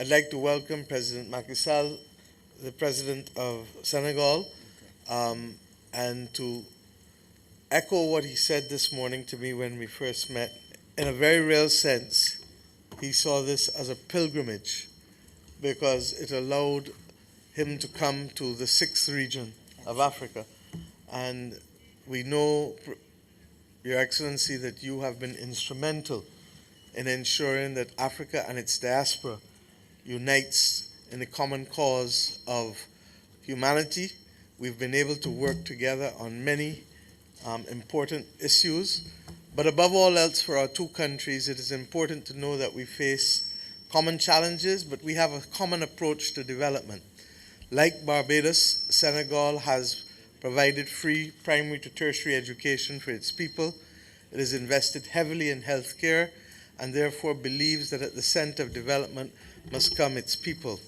I'd like to welcome President Macky Sall, the President of Senegal, and to echo what he said this morning to me when we first met. In a very real sense, he saw this as a pilgrimage because it allowed him to come to the sixth region of Africa. And we know, Your Excellency, that you have been instrumental in ensuring that Africa and its diaspora unites in the common cause of humanity. We've been able to work together on many important issues. But above all else, for our two countries, it is important to know that we face common challenges, but we have a common approach to development. Like Barbados, Senegal has provided free primary to tertiary education for its people. It has invested heavily in healthcare and therefore believes that at the center of development must come its people.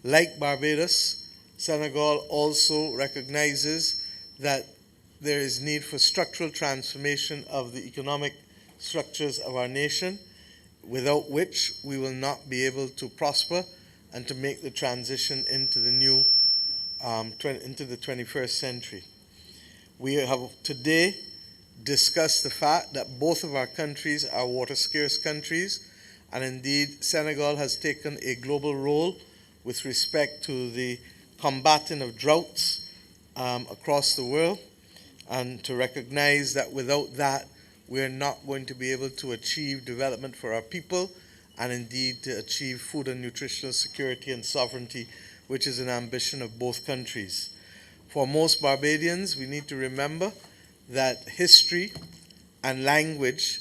Like Barbados, Senegal also recognizes that there is need for structural transformation of the economic structures of our nation, without which we will not be able to prosper and to make the transition into the new, into the 21st century. We have today discussed the fact that both of our countries are water-scarce countries, and indeed Senegal has taken a global role with respect to the combating of droughts across the world, and to recognize that without that, we're not going to be able to achieve development for our people, and indeed to achieve food and nutritional security and sovereignty, which is an ambition of both countries. For most Barbadians, we need to remember that history and language,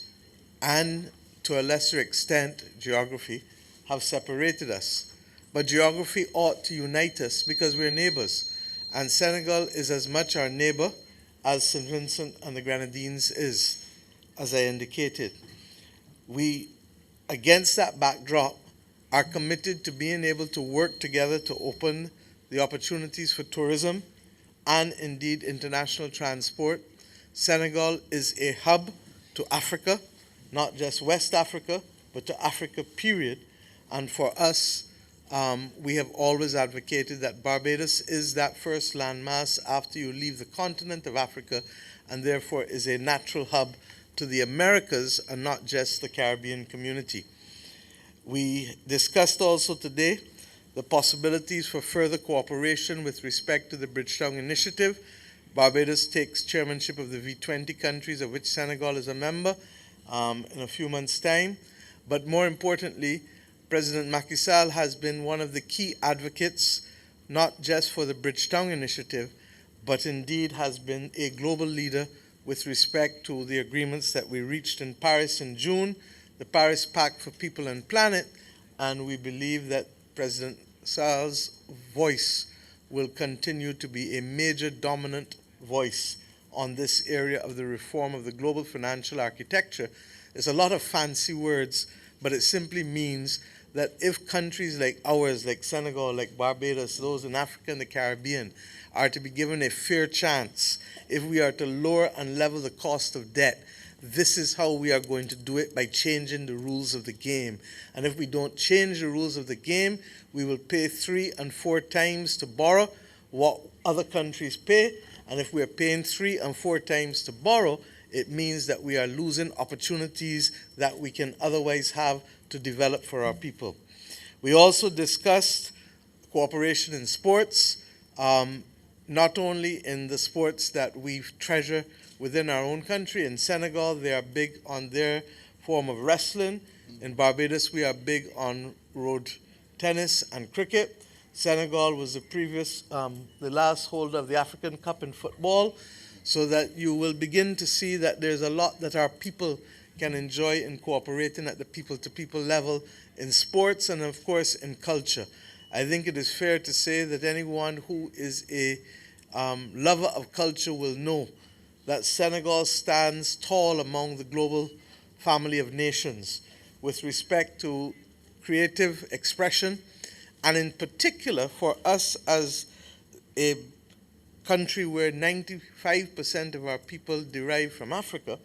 and to a lesser extent geography, have separated us. But geography ought to unite us because we're neighbors. And Senegal is as much our neighbor as St. Vincent and the Grenadines is, as I indicated. We, against that backdrop, are committed to being able to work together to open the opportunities for tourism and indeed international transport. Senegal is a hub to Africa, not just West Africa, but to Africa, period. And for us, we have always advocated that Barbados is that first landmass after you leave the continent of Africa, and therefore is a natural hub to the Americas and not just the Caribbean community. We discussed also today the possibilities for further cooperation with respect to the Bridgetown Initiative. Barbados takes chairmanship of the V20 countries, of which Senegal is a member, in a few months' time. But more importantly, President Macky Sall has been one of the key advocates, not just for the Bridgetown Initiative, but indeed has been a global leader with respect to the agreements that we reached in Paris in June, the Paris Pact for People and Planet, and we believe that President Sall's voice will continue to be a major dominant voice on this area of the reform of the global financial architecture. There's a lot of fancy words, but it simply means that if countries like ours, like Senegal, like Barbados, those in Africa and the Caribbean, are to be given a fair chance, if we are to lower and level the cost of debt, this is how we are going to do it, by changing the rules of the game. And if we don't change the rules of the game, we will pay 3 and 4 times to borrow what other countries pay. And if we're paying 3 and 4 times to borrow, it means that we are losing opportunities that we can otherwise have to develop for our people. We also discussed cooperation in sports, not only in the sports that we treasure within our own country. In Senegal, they are big on their form of wrestling. In Barbados, we are big on road tennis and cricket. Senegal was the last holder of the African Cup in football, so that you will begin to see that there's a lot that our people can enjoy in cooperating at the people-to-people level in sports and, of course, in culture. I think it is fair to say that anyone who is a lover of culture will know that Senegal stands tall among the global family of nations with respect to creative expression, and in particular for us as a country where 95% of our people derive from Africa,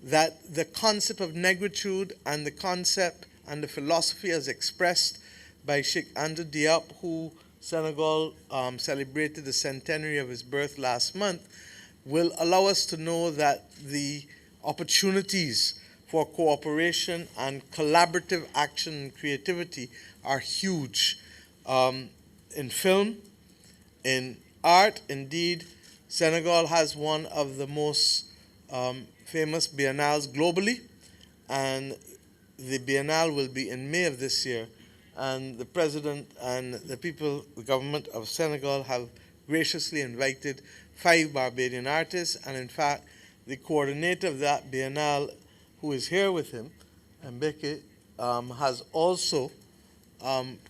that the concept of negritude and the concept and the philosophy as expressed by Sheikh Anta Diop, who Senegal celebrated the centenary of his birth last month, will allow us to know that the opportunities for cooperation and collaborative action and creativity are huge. In film, in art, indeed, Senegal has one of the most famous biennales globally, and the biennale will be in May of this year. And the president and the people, the government of Senegal, have graciously invited 5 Barbadian artists, and in fact, the coordinator of that biennale, who is here with him, Mbeke, has also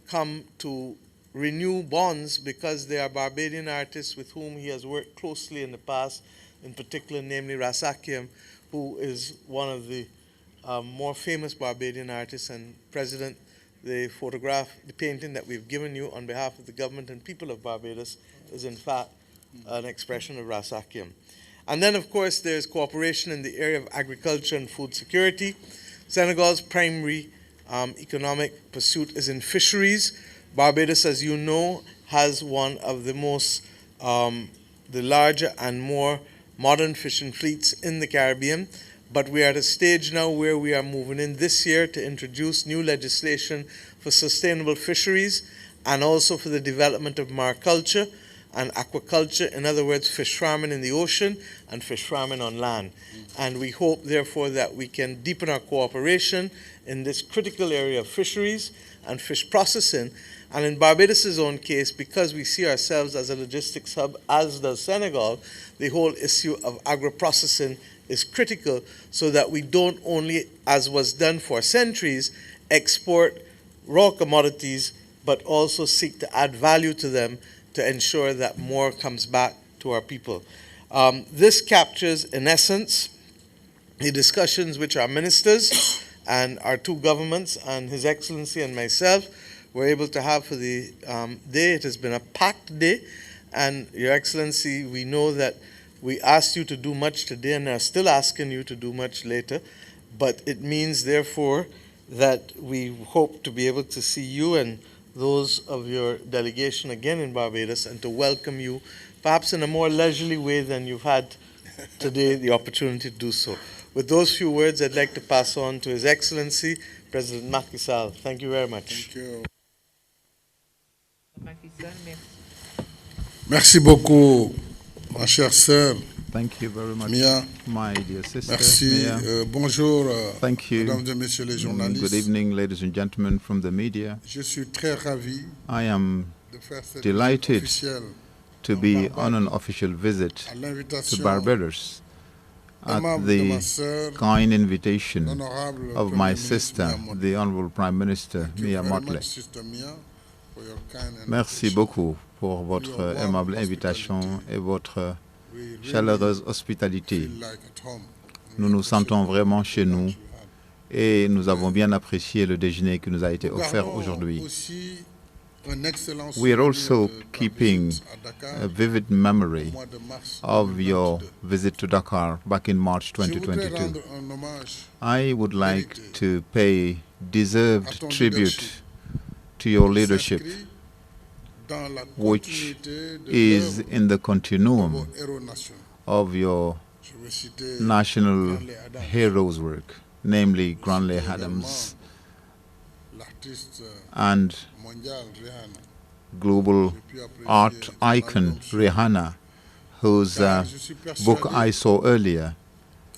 come to renew bonds because they are Barbadian artists with whom he has worked closely in the past, in particular, namely Rasakiem, who is one of the more famous Barbadian artists. And President, the photograph, the painting that we've given you on behalf of the government and people of Barbados is in fact an expression of Rasakiem. And then, of course, there's cooperation in the area of agriculture and food security. Senegal's primary economic pursuit is in fisheries. Barbados, as you know, has one of the most, the larger and more modern fishing fleets in the Caribbean. But we are at a stage now where we are moving in this year to introduce new legislation for sustainable fisheries and also for the development of mariculture and aquaculture, in other words, fish farming in the ocean and fish farming on land. And we hope, therefore, that we can deepen our cooperation in this critical area of fisheries and fish processing. And in Barbados' own case, because we see ourselves as a logistics hub, as does Senegal, the whole issue of agro-processing is critical so that we don't only, as was done for centuries, export raw commodities, but also seek to add value to them to ensure that more comes back to our people. This captures, in essence, the discussions which our ministers and our 2 governments and His Excellency and myself were able to have for the day. It has been a packed day, and Your Excellency, we know that we asked you to do much today and are still asking you to do much later, but it means, therefore, that we hope to be able to see you and those of your delegation again in Barbados and to welcome you, perhaps in a more leisurely way than you've had today the opportunity to do so. With those few words, I'd like to pass on to His Excellency, President Macky Sall. Thank you very much. Thank you. Merci beaucoup, ma chère sœur. Thank you very much, Mia. my dear sister. Merci. Mia. Bonjour, Thank you. mesdames et messieurs les journalistes. Good evening, ladies and gentlemen from the media. Je suis très ravi I am de faire cette delighted visite officielle to be on an official visit à to l'invitation Barbados at aimable de ma the sœur, kind invitation l'honorable of Premier my ministre sister, Mia Motley. the Honorable Prime Minister Thank you Mia very Motley. much, Sister Mia, for your kind Merci invitation. beaucoup pour votre warm aimable hospitality. invitation et votre We really chaleureuse hospitalité. feel like at home. Nous nous sentons vraiment chez nous et nous avons bien apprécié le déjeuner qui nous a été Nous offert gardons aujourd'hui. aussi un excellent We are souvenir also de ta keeping visite à Dakar a vivid au memory mois de mars of your 2022. visit to Dakar back in March Je voudrais 2022. rendre un hommage I would like mérité to pay à deserved ton tribute leadership to your qui leadership, s'inscrit dans la which continuité de is l'œuvre in the de continuum vos héros nationaux. of your Je veux citer national Granley Adams, heroes work, namely Granley citer Adams également l'artiste and mondial Rihanna. global J'ai pu apprécier art son icon album sur- Rihanna, whose Car je suis book persuadé I saw earlier.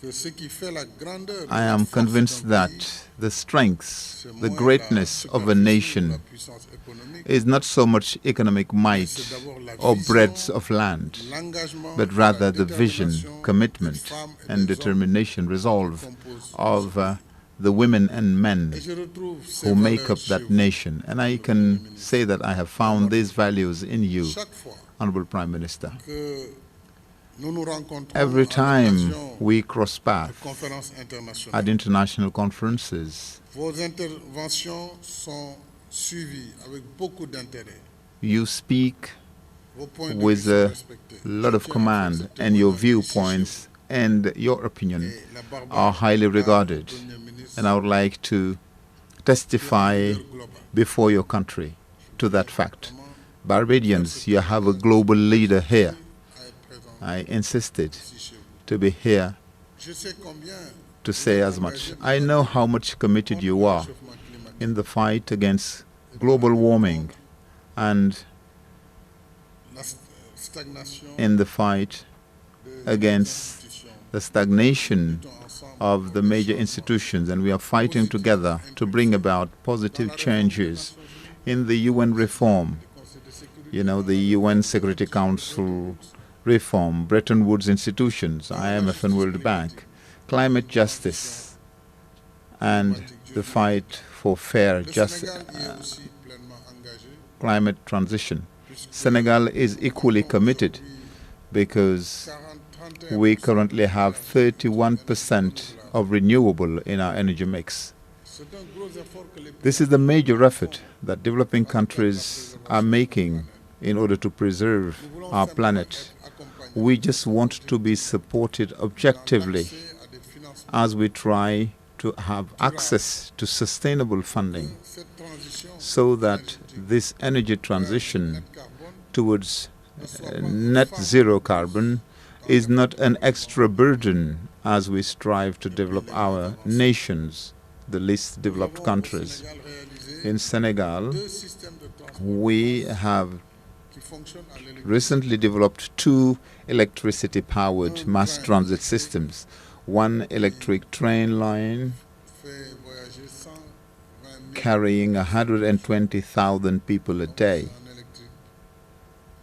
que ce qui fait la grandeur de I la am force convinced d'un that pays, the strength, c'est the moins greatness la of a superficie ou nation la puissance économique, is not so much economic mais might c'est d'abord la or vision, breadth of land, l'engagement, but la rather the vision, détermination commitment, des femmes et and des hommes determination, resolve qui composent of the women and men Et je retrouve ces who make valeurs up chez that vous. nation. And I can say that I have found these values in you, Chaque fois Honorable Prime Minister. que nous nous rencontrons Every à time l'occasion we cross de paths conférences internationales, at international conferences, vos interventions sont suivies avec beaucoup d'intérêt. you speak Vos points de with vue sont a respectés. lot Je of tiens à faire command, ce and your témoignage ici chez viewpoints and your opinion vous. Et la Barbade are highly a, regarded. Premier ministre, And I would like to testify leader global. before your country to that fact. Barbadians, you have a global leader here. I insisted to be here to say as much. I know how much committed you are in the fight against global warming and in the fight against the stagnation of the major institutions, and we are fighting together to bring about positive changes in the UN reform. You know, the UN Security Council reform, Bretton Woods institutions, IMF and World Bank, climate justice, and the fight for fair, just climate transition. Senegal is equally committed because we currently have 31% of renewable in our energy mix. This is the major effort that developing countries are making in order to preserve our planet. We just want to be supported objectively as we try to have access to sustainable funding so that this energy transition towards net zero carbon is not an extra burden as we strive to develop our nations, the least developed countries. In Senegal, we have recently developed 2 electricity-powered mass transit systems. One electric train line carrying 120,000 people a day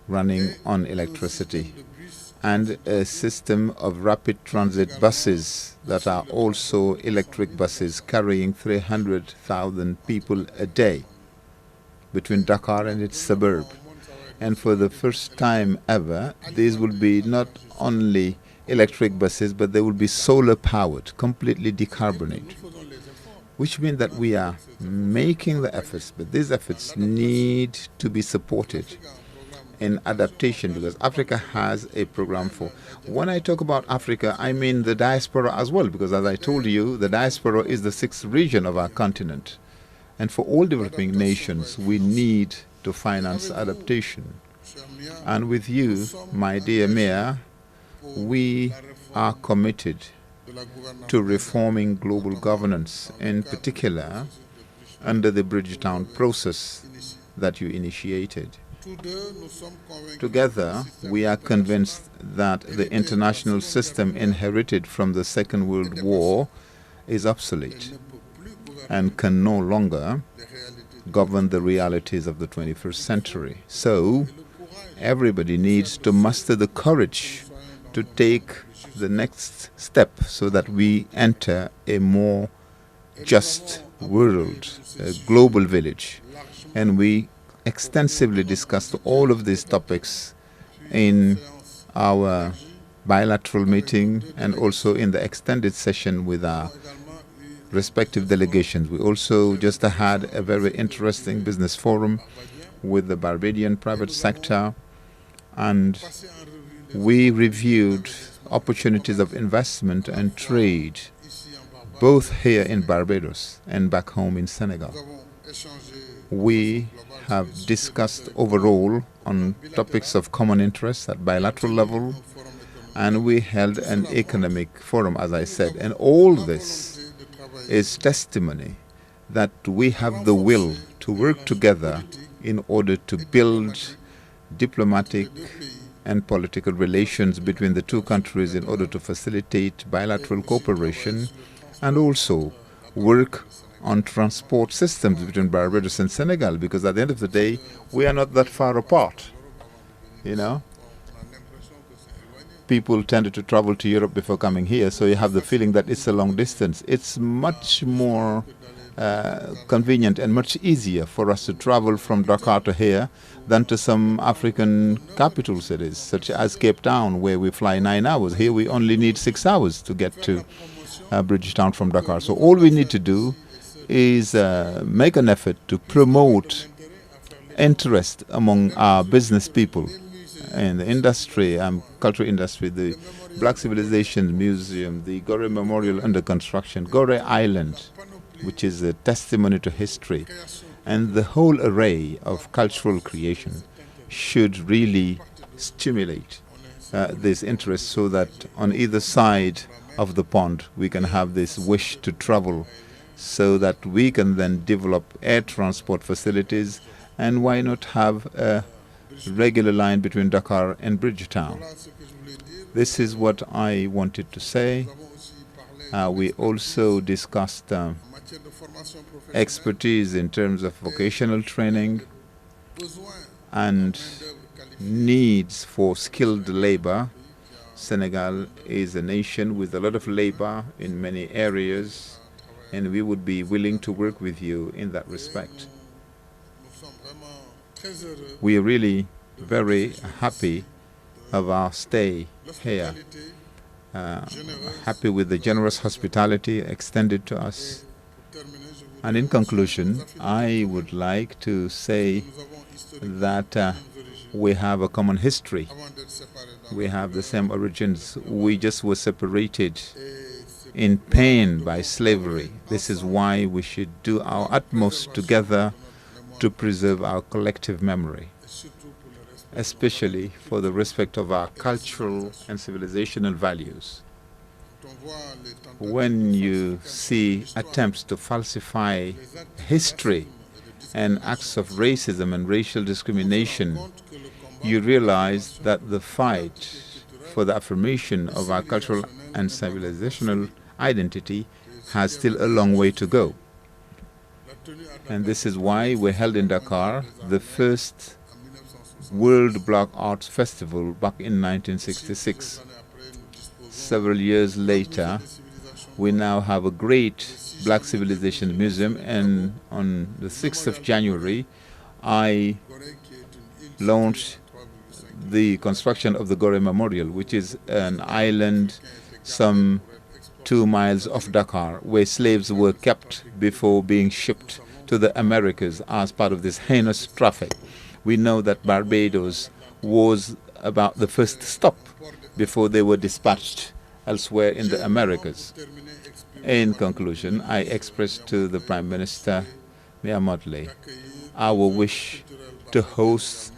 running on electricity, and a system of rapid transit buses that are also electric buses carrying 300,000 people a day between Dakar and its suburb. And for the first time ever, these will be not only electric buses, but they will be solar powered, completely decarbonated, which means that we are making the efforts, but these efforts need to be supported in adaptation, because Africa has a program for. When I talk about Africa, I mean the diaspora as well, because as I told you, the diaspora is the 6th region of our continent. And for all developing nations, we need to finance adaptation. And with you, my dear Mayor, we are committed to reforming global governance, in particular under the Bridgetown process that you initiated. Together, we are convinced that the international system inherited from the Second World War is obsolete and can no longer govern the realities of the 21st century. So, everybody needs to muster the courage to take the next step so that we enter a more just world, a global village. And we extensively discussed all of these topics in our bilateral meeting and also in the extended session with our respective delegations. We also just had a very interesting business forum with the Barbadian private sector, and we reviewed opportunities of investment and trade both here in Barbados and back home in Senegal. We have discussed overall on topics of common interest at bilateral level, and we held an economic forum, as I said. And all this is testimony that we have the will to work together in order to build diplomatic and political relations between the two countries in order to facilitate bilateral cooperation and also work on transport systems between Barbados and Senegal, because at the end of the day, we are not that far apart, you know. People tended to travel to Europe before coming here, so you have the feeling that it's a long distance. It's much more convenient and much easier for us to travel from Dakar to here than to some African capital cities, such as Cape Town, where we fly 9 hours. Here we only need 6 hours to get to Bridgetown from Dakar. So all we need to do is make an effort to promote interest among our business people in the industry, cultural industry, the Black Civilization Museum, the Gore Memorial under construction, Gore Island, which is a testimony to history, And the whole array of cultural creation should really stimulate this interest so that on either side of the pond we can have this wish to travel so that we can then develop air transport facilities, and why not have a regular line between Dakar and Bridgetown. This is what I wanted to say. We also discussed expertise in terms of vocational training and needs for skilled labor. Senegal is a nation with a lot of labor in many areas, and we would be willing to work with you in that respect. We are really very happy of our stay here, happy with the generous hospitality extended to us. And in conclusion, I would like to say that we have a common history. We have the same origins. We just were separated in pain by slavery. This is why we should do our utmost together to preserve our collective memory, especially for the respect of our cultural and civilizational values. When you see attempts to falsify history and acts of racism and racial discrimination, you realize that the fight for the affirmation of our cultural and civilizational identity has still a long way to go. And this is why we held in Dakar the first World Block Arts Festival back in 1966. Several years later, we now have a great Black Civilization Museum, and on the 6th of January, I launched the construction of the Gore Memorial, which is an island some 2 miles off Dakar, where slaves were kept before being shipped to the Americas as part of this heinous traffic. We know that Barbados was about the first stop before they were dispatched elsewhere in the Americas. In conclusion, I expressed to the Prime Minister, Mia Motley, our wish to host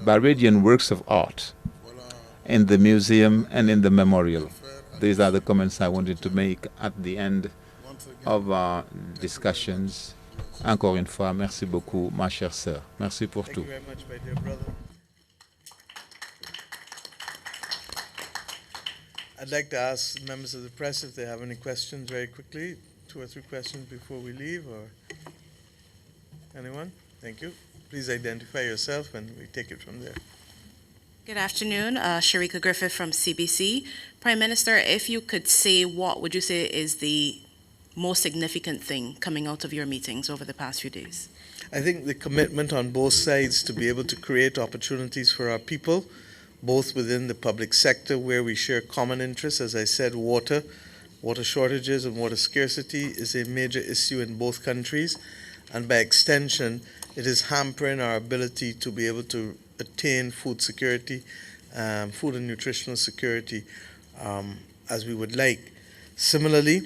Barbadian works of art in the museum and in the memorial. These are the comments I wanted to make at the end of our discussions. Encore une fois, merci beaucoup, ma chère sœur. Merci pour tout. Thank you very much, my dear brother. I'd like to ask members of the press if they have any questions very quickly, 2 or 3 questions before we leave, or anyone? Thank you. Please identify yourself and we take it from there. Good afternoon, Sharika Griffith from CBC. Prime Minister, if you could say, what would you say is the most significant thing coming out of your meetings over the past few days? I think the commitment on both sides to be able to create opportunities for our people, both within the public sector where we share common interests. As I said, water shortages and water scarcity is a major issue in both countries, and by extension, it is hampering our ability to be able to attain food security, food and nutritional security as we would like. Similarly,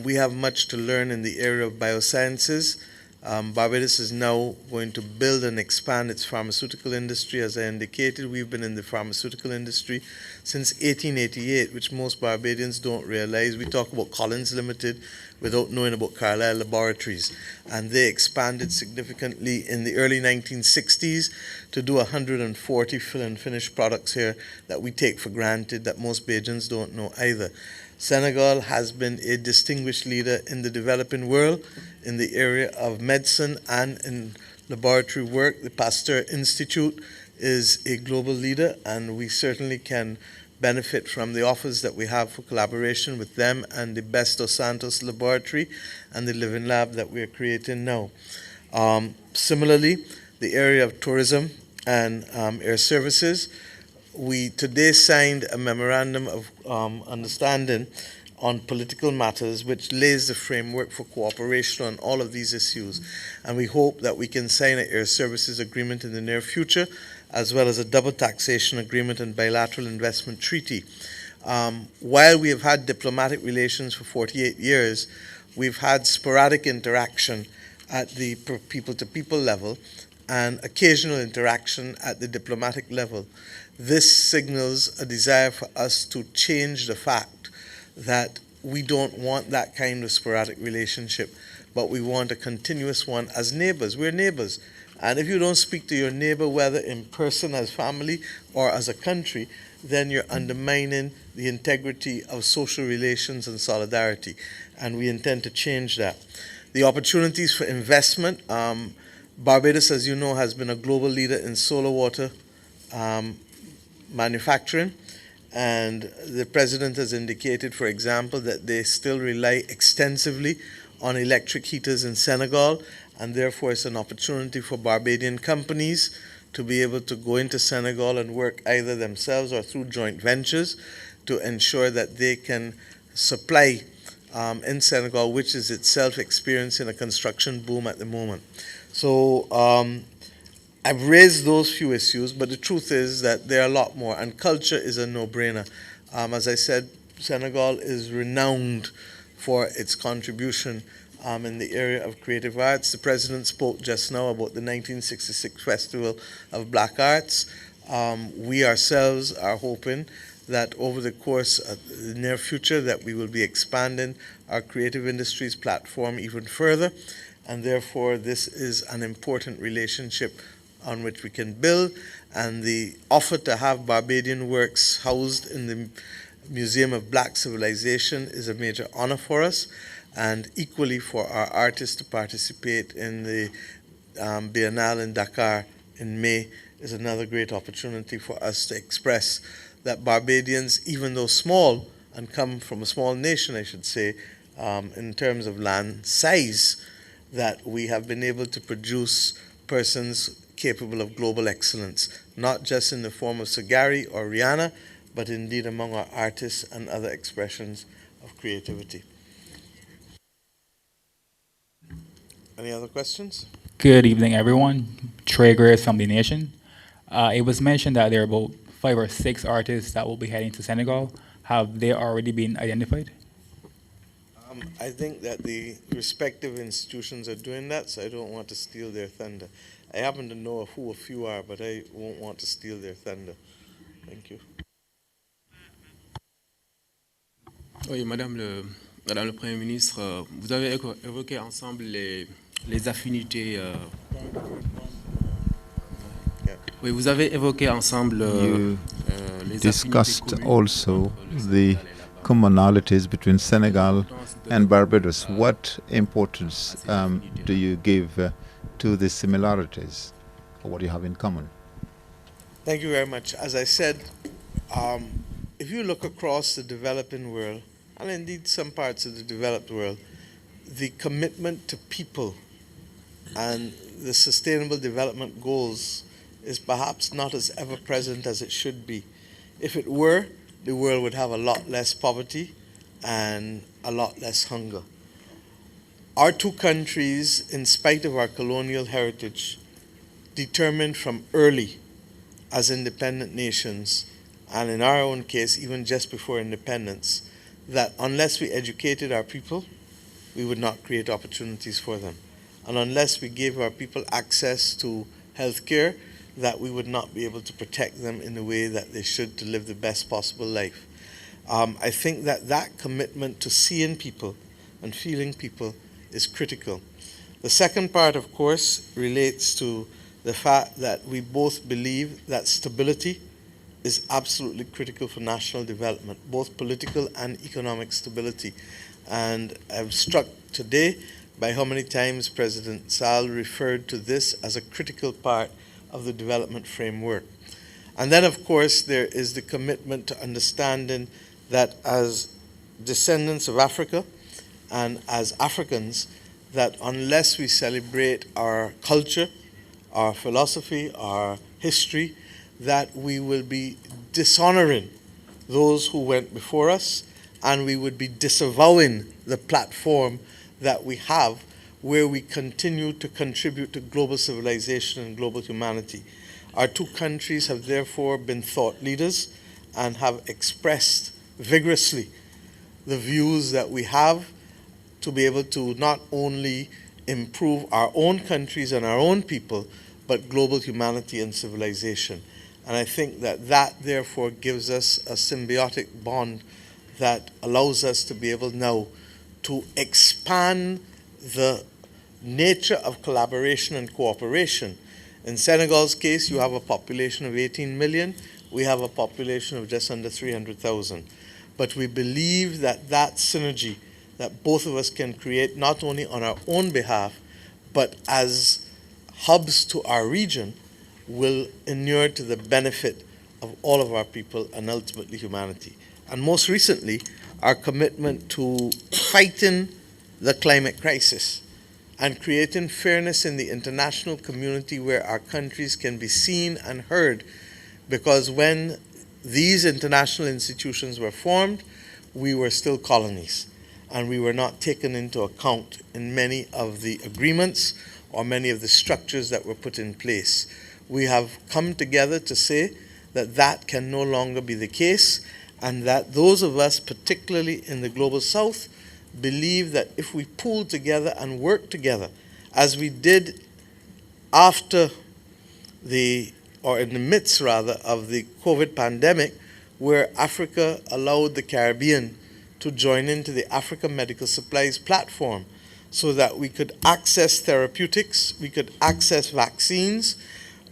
we have much to learn in the area of biosciences. Barbados is now going to build and expand its pharmaceutical industry. As I indicated, we've been in the pharmaceutical industry since 1888, which most Barbadians don't realize. We talk about Collins Limited without knowing about Carlisle Laboratories. And they expanded significantly in the early 1960s to do 140 fill and finish products here that we take for granted, that most Bajans don't know either. Senegal has been a distinguished leader in the developing world in the area of medicine and in laboratory work. The Pasteur Institute is a global leader, and we certainly can benefit from the offers that we have for collaboration with them and the Best dos Santos laboratory and the Living Lab that we are creating now. Similarly, the area of tourism and air services, we today signed a memorandum of understanding on political matters, which lays the framework for cooperation on all of these issues. And we hope that we can sign an air services agreement in the near future, as well as a double taxation agreement and bilateral investment treaty. While we have had diplomatic relations for 48 years, we've had sporadic interaction at the people-to-people level and occasional interaction at the diplomatic level. This signals a desire for us to change the fact that we don't want that kind of sporadic relationship, but we want a continuous one as neighbors. We're neighbors. And if you don't speak to your neighbor, whether in person as family or as a country, then you're undermining the integrity of social relations and solidarity. And we intend to change that. The opportunities for investment, Barbados, as you know, has been a global leader in solar water manufacturing. And the president has indicated, for example, that they still rely extensively on electric heaters in Senegal, and therefore it's an opportunity for Barbadian companies to be able to go into Senegal and work either themselves or through joint ventures to ensure that they can supply in Senegal, which is itself experiencing a construction boom at the moment. So I've raised those few issues, but the truth is that there are a lot more, and culture is a no-brainer. As I said, Senegal is renowned for its contribution in the area of creative arts. The president spoke just now about the 1966 Festival of Black Arts. We ourselves are hoping that over the course of the near future that we will be expanding our creative industries platform even further, and therefore this is an important relationship on which we can build, and the offer to have Barbadian works housed in the Museum of Black Civilization is a major honor for us, and equally for our artists to participate in the Biennale in Dakar in May is another great opportunity for us to express that Barbadians, even though small and come from a small nation, I should say, in terms of land size, that we have been able to produce persons capable of global excellence, not just in the form of Sagari or Rihanna, but indeed among our artists and other expressions of creativity. Any other questions? Good evening, everyone. Trey Grace from The Nation. It was mentioned that there are about 5 or 6 artists that will be heading to Senegal. Have they already been identified? I think that the respective institutions are doing that, so I don't want to steal their thunder. I happen to know who a few are, but I won't want to steal their thunder. Thank you. Oui, Madame le Premier ministre, vous avez évoqué ensemble les affinités. Oui, vous avez évoqué ensemble les discussed also the commonalities between Senegal and Barbados. What importance do you give to the similarities, or what you have in common? Thank you very much. As I said, if you look across the developing world, and indeed some parts of the developed world, the commitment to people and the sustainable development goals is perhaps not as ever present as it should be. If it were, the world would have a lot less poverty and a lot less hunger. Our two countries, in spite of our colonial heritage, determined from early as independent nations, and in our own case, even just before independence, that unless we educated our people, we would not create opportunities for them. And unless we gave our people access to health care, that we would not be able to protect them in the way that they should to live the best possible life. I think that that commitment to seeing people and feeling people is critical. The second part, of course, relates to the fact that we both believe that stability is absolutely critical for national development, both political and economic stability. And I'm struck today by how many times President Sall referred to this as a critical part of the development framework. And then, of course, there is the commitment to understanding that as descendants of Africa and as Africans, that unless we celebrate our culture, our philosophy, our history, that we will be dishonoring those who went before us, and we would be disavowing the platform that we have where we continue to contribute to global civilization and global humanity. Our two countries have therefore been thought leaders and have expressed vigorously the views that we have to be able to not only improve our own countries and our own people, but global humanity and civilization. And I think that that therefore gives us a symbiotic bond that allows us to be able now to expand the nature of collaboration and cooperation. In Senegal's case, you have a population of 18 million. We have a population of just under 300,000. But we believe that that synergy that both of us can create, not only on our own behalf, but as hubs to our region, will inure to the benefit of all of our people and ultimately humanity. And most recently, our commitment to fighting the climate crisis and creating fairness in the international community where our countries can be seen and heard. Because when these international institutions were formed, we were still colonies, and we were not taken into account in many of the agreements or many of the structures that were put in place. We have come together to say that that can no longer be the case, and that those of us, particularly in the Global South, believe that if we pool together and work together, as we did after or in the midst rather, of the COVID pandemic, where Africa allowed the Caribbean to join into the Africa Medical Supplies platform so that we could access therapeutics, we could access vaccines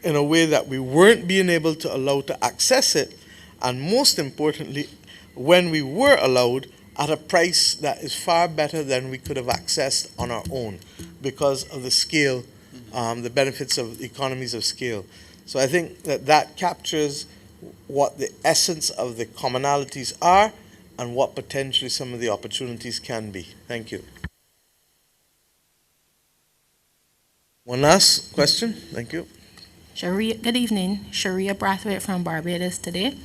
in a way that we weren't being able to allow to access it, and most importantly, when we were allowed, at a price that is far better than we could have accessed on our own because of the scale, the benefits of economies of scale. So I think that that captures what the essence of the commonalities are and what potentially some of the opportunities can be. Thank you. One last question. Thank you. Good evening. Sharia Brathwaite from Barbados today.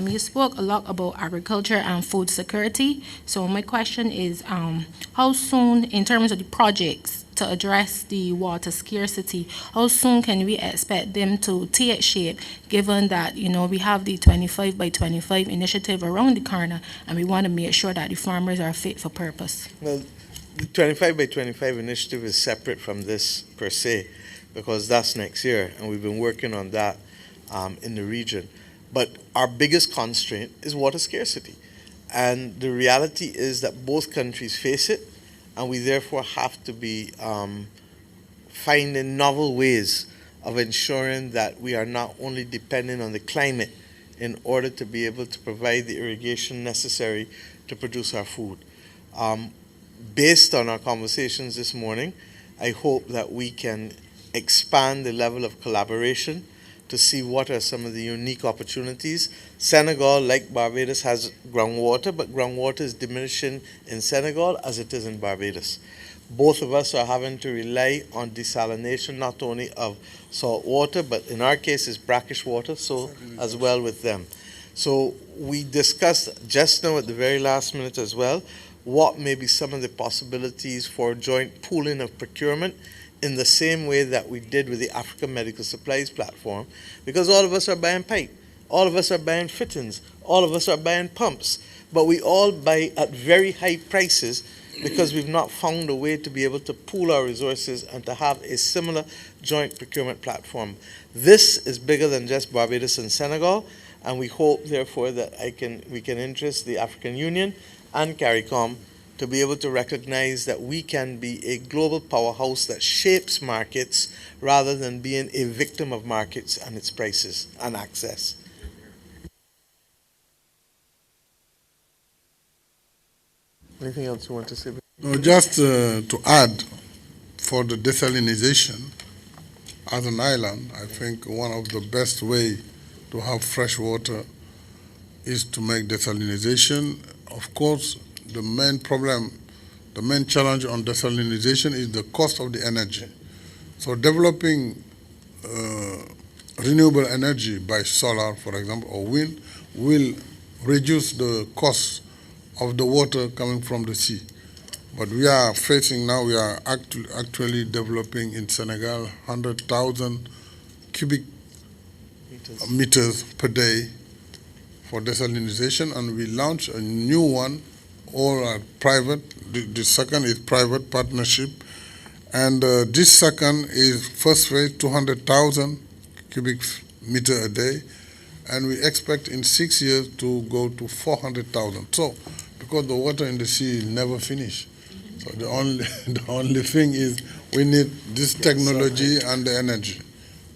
You spoke a lot about agriculture and food security. So my question is, how soon, in terms of the projects to address the water scarcity, how soon can we expect them to take shape, given that, you know, we have the 25 by 25 initiative around the corner, and we want to make sure that the farmers are fit for purpose? Well, the 25 by 25 initiative is separate from this per se, because that's next year, and we've been working on that in the region. But our biggest constraint is water scarcity. And the reality is that both countries face it, and we therefore have to be finding novel ways of ensuring that we are not only dependent on the climate in order to be able to provide the irrigation necessary to produce our food. Based on our conversations this morning, I hope that we can expand the level of collaboration to see what are some of the unique opportunities. Senegal, like Barbados, has groundwater, but groundwater is diminishing in Senegal as it is in Barbados. Both of us are having to rely on desalination, not only of salt water, but in our case it's brackish water, so as well with them. So we discussed just now at the very last minute as well, what may be some of the possibilities for joint pooling of procurement in the same way that we did with the African Medical Supplies platform, because all of us are buying pipe, all of us are buying fittings, all of us are buying pumps, but we all buy at very high prices because we've not found a way to be able to pool our resources and to have a similar joint procurement platform. This is bigger than just Barbados and Senegal, and we hope, therefore, that we can interest the African Union and CARICOM to be able to recognize that we can be a global powerhouse that shapes markets rather than being a victim of markets and its prices and access. Anything else you want to say? No, just to add, for the desalinization, as an island, I think one of the best way to have fresh water is to make desalinization. Of course, the main problem, the main challenge on desalinization is the cost of the energy. So developing renewable energy by solar, for example, or wind, will reduce the cost of the water coming from the sea. But we are facing now, we are actually developing in Senegal 100,000 cubic meters per day for desalinization, and we launched a new one all are private. The second is private partnership. And this second is first phase, 200,000 cubic meter a day. And we expect in 6 years to go to 400,000. So, because the water in the sea never finish. So the only thing is we need this technology and the energy.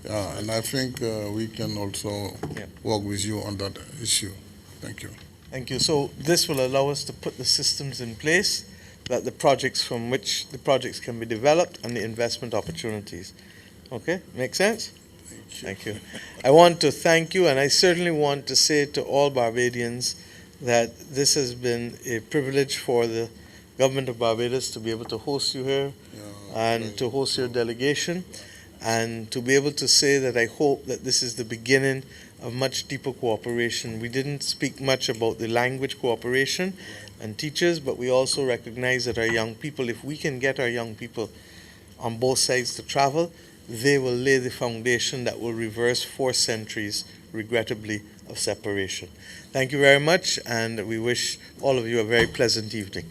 And I think we can also work with you on that issue. Thank you. Thank you. So this will allow us to put the systems in place that the projects from which the projects can be developed and the investment opportunities. Okay, make sense? Thank you. I want to thank you, and I certainly want to say to all Barbadians that this has been a privilege for the government of Barbados to be able to host you here and to host your delegation, and to be able to say that I hope that this is the beginning of much deeper cooperation. We didn't speak much about the language cooperation and teachers, but we also recognize that our young people, if we can get our young people on both sides to travel, they will lay the foundation that will reverse 4 centuries, regrettably, of separation. Thank you very much, and we wish all of you a very pleasant evening.